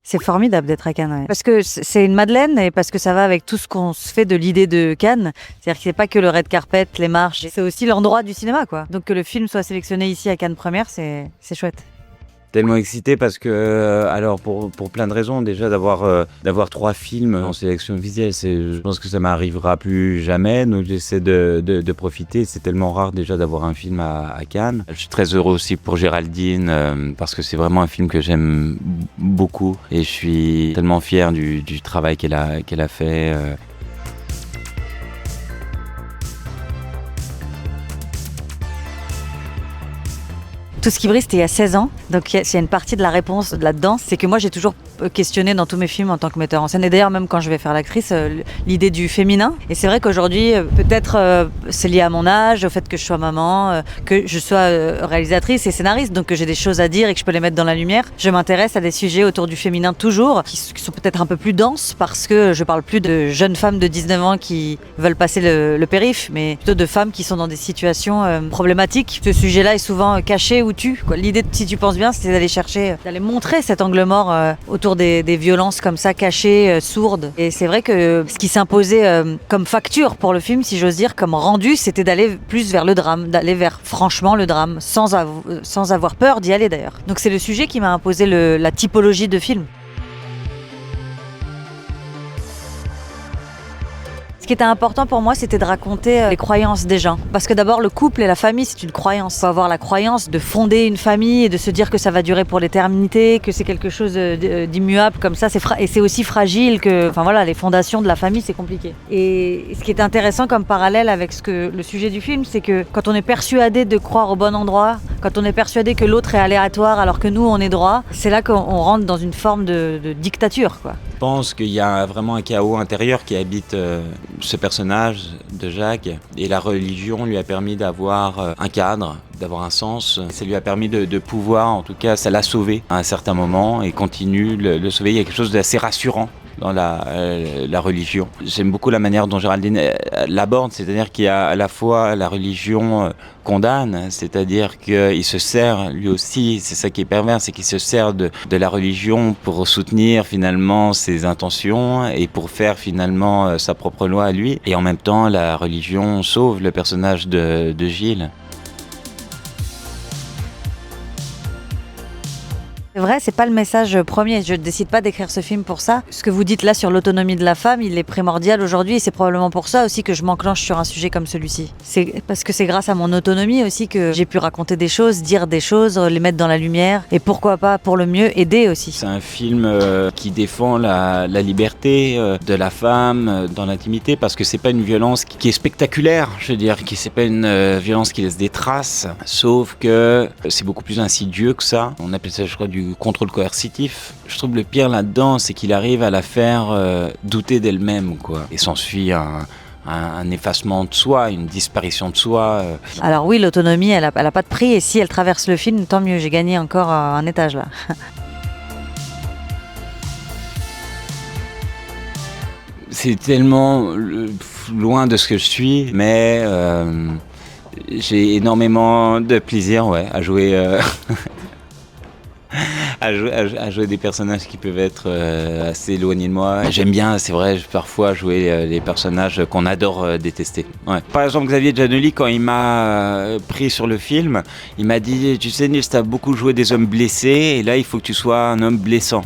C'est formidable d'être à Cannes, ouais. Parce que c'est une Madeleine et parce que ça va avec tout ce qu'on se fait de l'idée de Cannes. C'est-à-dire que c'est pas que le red carpet, les marches, c'est aussi l'endroit du cinéma, quoi. Donc que le film soit sélectionné ici à Cannes Première, c'est chouette. Tellement excité parce que, alors pour plein de raisons, déjà d'avoir 3 films en sélection visuelle, je pense que ça m'arrivera plus jamais, donc j'essaie de profiter. C'est tellement rare déjà d'avoir un film à Cannes. Je suis très heureux aussi pour Géraldine parce que c'est vraiment un film que j'aime beaucoup et je suis tellement fier du travail qu'elle a fait. Tout ce qui brille, c'était il y a 16 ans. Donc il y a une partie de la réponse là-dedans, c'est que moi j'ai toujours questionné dans tous mes films en tant que metteur en scène. Et d'ailleurs même quand je vais faire l'actrice, l'idée du féminin. Et c'est vrai qu'aujourd'hui, peut-être c'est lié à mon âge, au fait que je sois maman, que je sois réalisatrice et scénariste, donc que j'ai des choses à dire et que je peux les mettre dans la lumière. Je m'intéresse à des sujets autour du féminin toujours, qui sont peut-être un peu plus denses parce que je parle plus de jeunes femmes de 19 ans qui veulent passer le périph', mais plutôt de femmes qui sont dans des situations problématiques. Ce sujet-là est souvent caché ou tue, quoi. L'idée, si tu penses bien, c'est d'aller chercher, d'aller montrer cet angle mort autour des violences comme ça, cachées, sourdes. Et c'est vrai que ce qui s'imposait comme facture pour le film, si j'ose dire, comme rendu, c'était d'aller plus vers le drame, d'aller vers franchement le drame, sans avoir peur d'y aller d'ailleurs. Donc c'est le sujet qui m'a imposé la typologie de film. Ce qui était important pour moi, c'était de raconter les croyances des gens. Parce que d'abord, le couple et la famille, c'est une croyance. Il faut avoir la croyance de fonder une famille et de se dire que ça va durer pour l'éternité, que c'est quelque chose d'immuable comme ça. Et c'est aussi fragile que... Enfin voilà, les fondations de la famille, c'est compliqué. Et ce qui est intéressant comme parallèle avec le sujet du film, c'est que quand on est persuadé de croire au bon endroit, quand on est persuadé que l'autre est aléatoire alors que nous, on est droit, c'est là qu'on rentre dans une forme de dictature, quoi. Je pense qu'il y a vraiment un chaos intérieur qui habite ce personnage de Jacques et la religion lui a permis d'avoir un cadre, d'avoir un sens. Ça lui a permis de pouvoir, en tout cas, ça l'a sauvé à un certain moment et continue de le sauver. Il y a quelque chose d'assez rassurant dans la religion. J'aime beaucoup la manière dont Géraldine l'aborde, c'est-à-dire qu'il y a à la fois la religion condamne, c'est-à-dire qu'il se sert lui aussi, c'est ça qui est pervers, c'est qu'il se sert de la religion pour soutenir finalement ses intentions et pour faire finalement sa propre loi à lui. Et en même temps, la religion sauve le personnage de Gilles. C'est vrai, c'est pas le message premier. Je décide pas d'écrire ce film pour ça. Ce que vous dites là sur l'autonomie de la femme, il est primordial aujourd'hui et c'est probablement pour ça aussi que je m'enclenche sur un sujet comme celui-ci. C'est parce que c'est grâce à mon autonomie aussi que j'ai pu raconter des choses, dire des choses, les mettre dans la lumière et pourquoi pas, pour le mieux, aider aussi. C'est un film qui défend la liberté de la femme dans l'intimité parce que c'est pas une violence qui est spectaculaire, je veux dire, c'est pas une violence qui laisse des traces, sauf que c'est beaucoup plus insidieux que ça. On appelle ça, je crois, du contrôle coercitif. Je trouve le pire là-dedans, c'est qu'il arrive à la faire douter d'elle-même, quoi. Et s'ensuit un effacement de soi, une disparition de soi. Alors oui, l'autonomie, elle a pas de prix et si elle traverse le film, tant mieux, j'ai gagné encore un étage là. C'est tellement loin de ce que je suis, mais j'ai énormément de plaisir à jouer... à jouer des personnages qui peuvent être assez éloignés de moi. J'aime bien, c'est vrai, parfois jouer les personnages qu'on adore détester. Ouais. Par exemple, Xavier Giannoli, quand il m'a pris sur le film, il m'a dit « Tu sais, Nils, t'as beaucoup joué des hommes blessés, et là, il faut que tu sois un homme blessant. »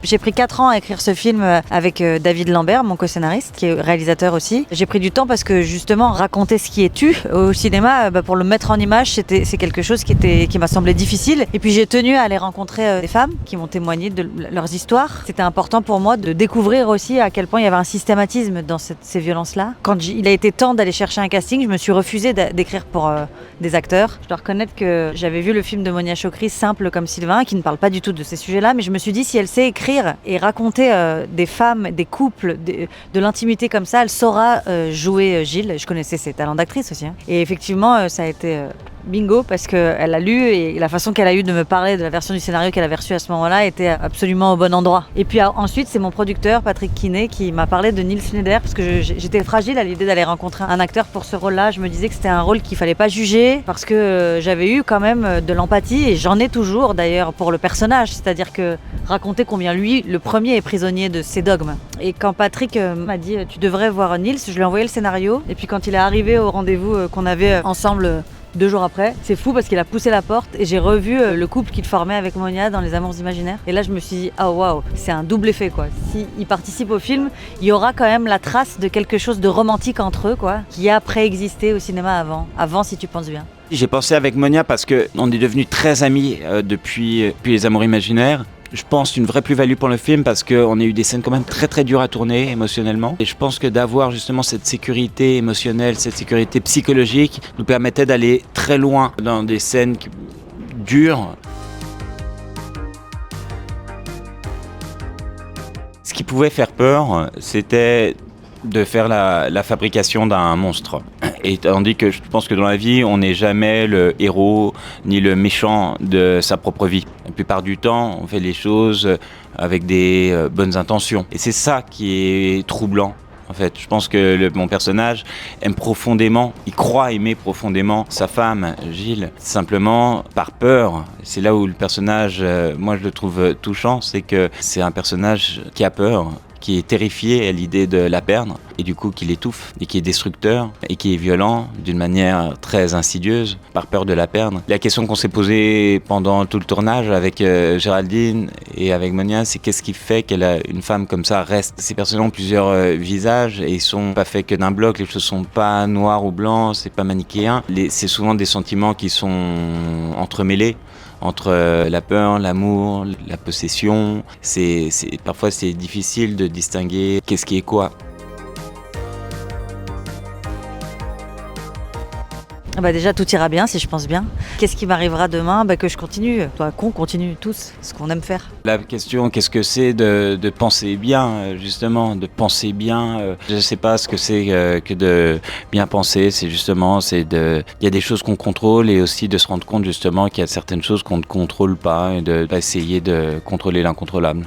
J'ai pris 4 ans à écrire ce film avec David Lambert, mon co-scénariste, qui est réalisateur aussi. J'ai pris du temps parce que justement, raconter ce qui est tu au cinéma, pour le mettre en image, c'est quelque chose qui m'a semblé difficile. Et puis j'ai tenu à aller rencontrer des femmes qui m'ont témoigné de leurs histoires. C'était important pour moi de découvrir aussi à quel point il y avait un systématisme dans ces violences-là. Quand il a été temps d'aller chercher un casting, je me suis refusée d'écrire pour des acteurs. Je dois reconnaître que j'avais vu le film de Monia Chokri, Simple comme Sylvain, qui ne parle pas du tout de ces sujets-là, mais je me suis dit, si elle sait écrire et raconter des femmes, des couples, de l'intimité comme ça, elle saura jouer Gilles. Je connaissais ses talents d'actrice aussi. Et effectivement, ça a été bingo, parce qu'elle a lu et la façon qu'elle a eu de me parler de la version du scénario qu'elle avait reçue à ce moment-là était absolument au bon endroit. Et puis ensuite, c'est mon producteur, Patrick Kiné, qui m'a parlé de Nils Schneider, parce que j'étais fragile à l'idée d'aller rencontrer un acteur pour ce rôle-là. Je me disais que c'était un rôle qu'il fallait pas juger, parce que j'avais eu quand même de l'empathie, et j'en ai toujours d'ailleurs pour le personnage, c'est-à-dire que raconter combien lui, le premier, est prisonnier de ses dogmes. Et quand Patrick m'a dit « tu devrais voir Nils », je lui ai envoyé le scénario, et puis quand il est arrivé au rendez-vous qu'on avait ensemble 2 jours après, c'est fou parce qu'il a poussé la porte et j'ai revu le couple qu'il formait avec Monia dans Les Amours imaginaires. Et là, je me suis dit, oh waouh, c'est un double effet quoi. S'il participe au film, il y aura quand même la trace de quelque chose de romantique entre eux quoi, qui a préexisté au cinéma avant si tu penses bien. J'ai pensé avec Monia parce qu'on est devenus très amis depuis Les Amours imaginaires. Je pense une vraie plus-value pour le film parce qu'on a eu des scènes quand même très très dures à tourner émotionnellement. Et je pense que d'avoir justement cette sécurité émotionnelle, cette sécurité psychologique nous permettait d'aller très loin dans des scènes dures. Ce qui pouvait faire peur, c'était de faire la fabrication d'un monstre. Et tandis que je pense que dans la vie, on n'est jamais le héros ni le méchant de sa propre vie. La plupart du temps, on fait les choses avec des bonnes intentions. Et c'est ça qui est troublant. En fait, je pense que mon personnage aime profondément, il croit aimer profondément sa femme, Gilles, simplement par peur. C'est là où le personnage, moi je le trouve touchant, c'est que c'est un personnage qui a peur, qui est terrifié à l'idée de la perdre, et du coup qui l'étouffe, et qui est destructeur, et qui est violent d'une manière très insidieuse, par peur de la perdre. La question qu'on s'est posée pendant tout le tournage avec Géraldine et avec Monia, c'est qu'est-ce qui fait qu'une femme comme ça reste. Ces personnages ont plusieurs visages, et ils sont pas faits que d'un bloc, les choses sont pas noires ou blancs, c'est pas manichéen. C'est souvent des sentiments qui sont entremêlés, entre la peur, l'amour, la possession. Parfois c'est difficile de distinguer qu'est-ce qui est quoi. Bah déjà tout ira bien si je pense bien. Qu'est-ce qui m'arrivera demain? Que je continue, qu'on continue tous ce qu'on aime faire. La question, qu'est-ce que c'est de penser bien, justement, de penser bien. Je ne sais pas ce que c'est que de bien penser. Il y a des choses qu'on contrôle et aussi de se rendre compte justement qu'il y a certaines choses qu'on ne contrôle pas et de essayer de contrôler l'incontrôlable.